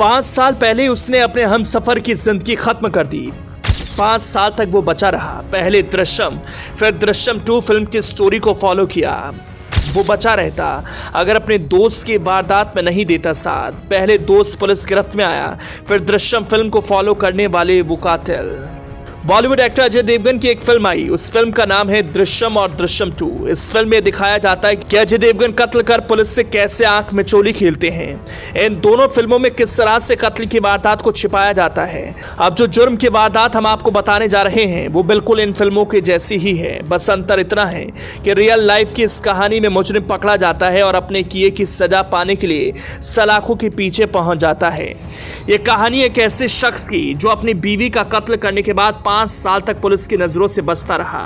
5 साल पहले उसने अपने हमसफर की जिंदगी खत्म कर दी। 5 साल तक वो बचा रहा। पहले दृश्यम, फिर दृश्यम 2 फिल्म की स्टोरी को फॉलो किया। वो बचा रहता अगर अपने दोस्त की वारदात में नहीं देता साथ। पहले दोस्त पुलिस गिरफ्त में आया, फिर दृश्यम फिल्म को फॉलो करने वाले वो कातिल। बॉलीवुड एक्टर अजय देवगन की एक फिल्म आई, उस फिल्म का नाम है दृश्यम और दृश्यम 2। इस फिल्म में दिखाया जाता है कि अजय देवगन कत्ल कर पुलिस से कैसे आंख में चोली खेलते हैं। इन दोनों फिल्मों में किस तरह से कत्ल की वारदात को छिपाया जाता है। अब जो जुर्म की वारदात हम आपको बताने जा रहे हैं वो बिल्कुल इन फिल्मों के जैसी ही है। बस अंतर इतना है कि रियल लाइफ की इस कहानी में मुजरिम पकड़ा जाता है और अपने किए की सजा पाने के लिए सलाखों के पीछे पहुंच जाता है। ये कहानी एक ऐसे शख्स की जो अपनी बीवी का कत्ल करने के बाद 5 साल तक पुलिस की नजरों से बचता रहा।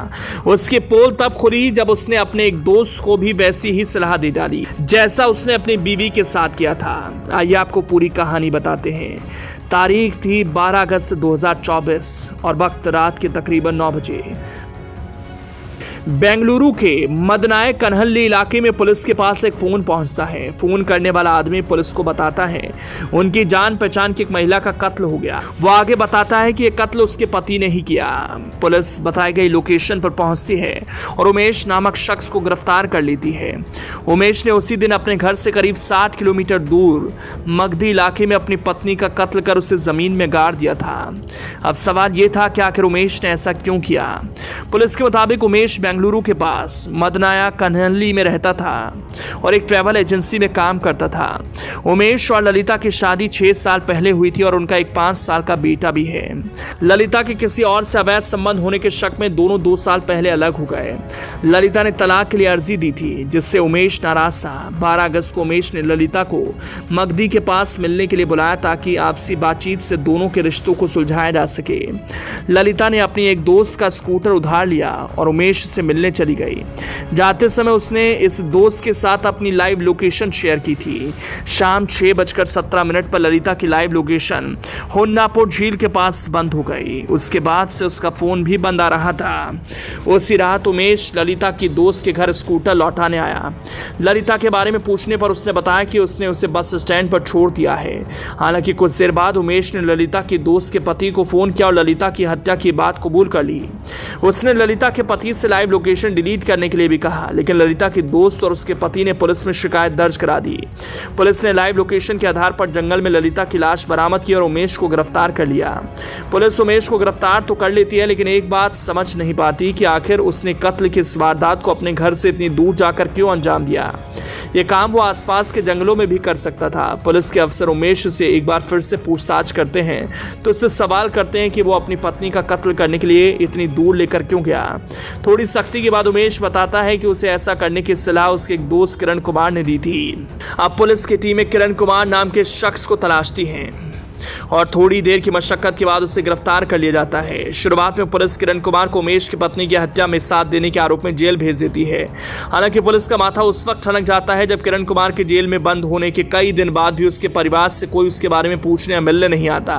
उसकी पोल तब खुली जब उसने अपने एक दोस्त को भी वैसी ही सलाह दे डाली जैसा उसने अपनी बीवी के साथ किया था। आइए आपको पूरी कहानी बताते हैं। तारीख थी 12 अगस्त 2024 और वक्त रात के तकरीबन 9 बजे। बेंगलुरु के मदनाय कन्हल्ली इलाके में पुलिस के पास एक फोन पहुंचता है। फोन करने वाला आदमी पुलिस को बताता है उनकी जान पहचान की एक महिला का कत्ल हो गया। वो आगे बताता है कि यह कत्ल उसके पति ने ही किया। पुलिस बताई गई लोकेशन पर पहुंचती है और उमेश नामक शख्स को गिरफ्तार कर लेती है। उमेश ने उसी दिन अपने घर से करीब 60 किलोमीटर दूर मगधी इलाके में अपनी पत्नी का कत्ल कर उसे जमीन में गाड़ दिया था। अब सवाल यह था कि आखिर उमेश ने ऐसा क्यों किया। पुलिस के मुताबिक उमेश बेंगलुरु के पास मदनाया कन्हल्ली में रहता था और एक ट्रैवल एजेंसी में काम करता था। उमेश और ललिता की शादी 6 साल पहले हुई थी और उनका एक 5 साल का बेटा भी है। ललिता के किसी और से अवैध संबंध होने के शक में दोनों 2 साल पहले अलग हो गए। ललिता ने तलाक के लिए अर्जी दी थी जिससे उमेश नाराज था। 12 अगस्त को उमेश ने ललिता को मगधी के पास मिलने के लिए बुलाया ताकि आपसी बातचीत से दोनों के रिश्तों को सुलझाया जा सके। ललिता ने अपनी एक दोस्त का स्कूटर उधार लिया और उमेश से मिलने चली गई। जाते समय उसने इस दोस्त के साथ अपनी लाइव लोकेशन शेयर की थी। शाम 6:17 पर ललिता की लाइव लोकेशन होन्नापुर झील के पास बंद हो गई। उसके बाद से उसका फोन भी बंद आ रहा था। उसी रात उमेश ललिता की दोस्त के घर स्कूटर लौटाने आया। ललिता के बारे में पूछने पर उसने बताया कि उसने उसे बस स्टैंड पर छोड़ दिया है। हालांकि कुछ देर बाद उमेश ने ललिता की दोस्त के पति को फोन किया और ललिता की हत्या की बात कबूल कर ली। उसने ललिता के पति से लाइव लोकेशन डिलीट करने के लिए भी कहा, लेकिन ललिता की दोस्त और उसके पति ने पुलिस में शिकायत दर्ज करा दी। पुलिस ने लाइव लोकेशन के आधार पर जंगल में ललिता की लाश बरामद की और उमेश को गिरफ्तार कर लिया। पुलिस उमेश को गिरफ्तार तो कर लेती है, लेकिन एक बात समझ नहीं पाती कि आखिर उसने कत्ल की इस वारदात को अपने घर से इतनी दूर जाकर क्यों अंजाम दिया। यह काम वो आसपास के जंगलों में भी कर सकता था। पुलिस के अफसर उमेश से एक बार फिर से पूछताछ करते हैं तो उससे सवाल करते हैं कि वो अपनी पत्नी का कत्ल करने के लिए इतनी दूर लेकर क्यों गया। थोड़ी सख्ती के बाद उमेश बताता है कि उसे ऐसा करने की सलाह उसके एक दोस्त किरण कुमार ने दी थी। अब पुलिस की टीमें किरण कुमार नाम के शख्स को तलाशती हैं और थोड़ी देर की मशक्कत के बाद उसे गिरफ्तार कर लिया जाता है। शुरुआत में पुलिस किरण कुमार को उमेश की पत्नी की हत्या में साथ देने के आरोप में जेल भेज देती है। हालांकि पुलिस का माथा उस वक्त ठनक जाता है जब किरण कुमार के जेल में बंद होने के कई दिन बाद भी उसके परिवार से कोई उसके बारे में पूछने या मिलने नहीं आता।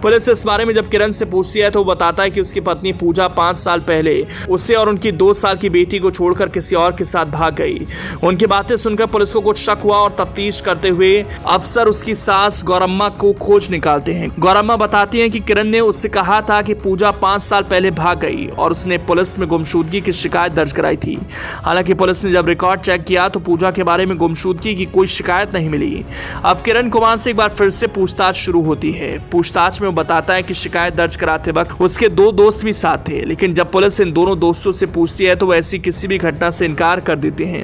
पुलिस इस बारे में जब किरण से पूछती है तो वो बताता है कि उसकी पत्नी पूजा 5 साल पहले उसे और उनकी 2 साल की बेटी को छोड़कर किसी और के साथ भाग गई। उनकी बातें सुनकर पुलिस को कुछ शक हुआ और तफ्तीश करते हुए अफसर उसकी सास गौरम्मा को खोज निकालते हैं। गौरम्मा बताती हैं कि किरण ने उससे कहा था कि पूजा 5 साल पहले भाग गई और उसने पुलिस में गुमशुदगी की शिकायत दर्ज कराई थी। हालांकि पुलिस ने जब रिकॉर्ड चेक किया तो पूजा के बारे में गुमशुदगी की कोई शिकायत नहीं मिली। अब किरण कुमार से एक बार फिर से पूछताछ शुरू होती है। पूछताछ में वो बताता है कि शिकायत दर्ज कराते वक्त उसके 2 दोस्त भी साथ थे, लेकिन जब पुलिस इन दोनों दोस्तों से पूछती है तो वो ऐसी किसी भी घटना से इनकार कर देते हैं।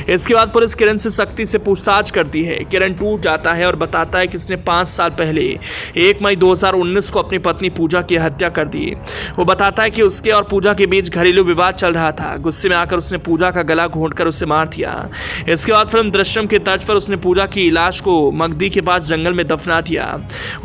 इसके बाद पुलिस किरण से सख्ती से पूछताछ करती है। किरण टूट जाता है और बताता है कि उसने 5 साल पहले 1 मई 2019 को अपनी पत्नी पूजा की हत्या कर दी। वो बताता है कि उसके और पूजा के बीच घरेलू विवाद चल रहा था। गुस्से में आकर उसने पूजा का गला घोंटकर उसे मार दिया। इसके बाद फिल्म दृश्यम के तर्ज पर उसने पूजा की लाश को मगधी के पास जंगल में दफना दिया।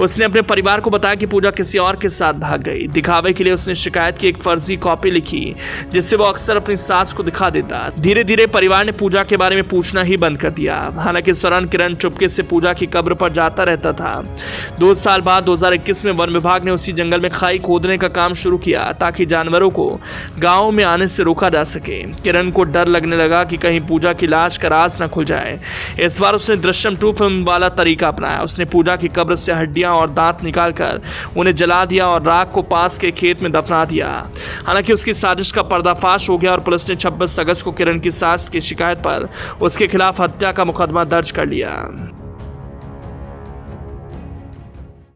उसने अपने परिवार को बताया कि पूजा किसी और के साथ भाग गई। दिखावे के लिए उसने शिकायत की एक फर्जी कॉपी लिखी जिससे वो अक्सर अपनी सास को दिखा देता। धीरे धीरे परिवार ने पूजा के बारे में पूछना ही बंद कर दिया। हालांकि इस दौरान किरण चुपके से पूजा की कब्र पर जाता रहता था। 2 साल बाद 2021 में वन विभाग ने उसी जंगल में खाई खोदने का काम शुरू किया ताकि जानवरों को गांव में आने से रोका जा सके। किरण को डर लगने लगा कि कहीं पूजा की लाश का राज न खुल जाए। इस बार उसने दृश्यम 2 फिल्म वाला तरीका अपनाया। उसने पूजा की कब्र से हड्डियां और दांत निकालकर उन्हें जला दिया और राख को पास के खेत में दफना दिया। हालांकि उसकी साजिश का पर्दाफाश हो गया और पुलिस ने 26 अगस्त को किरण की सास की शिकायत पर उसके खिलाफ हत्या का मुकदमा दर्ज कर लिया।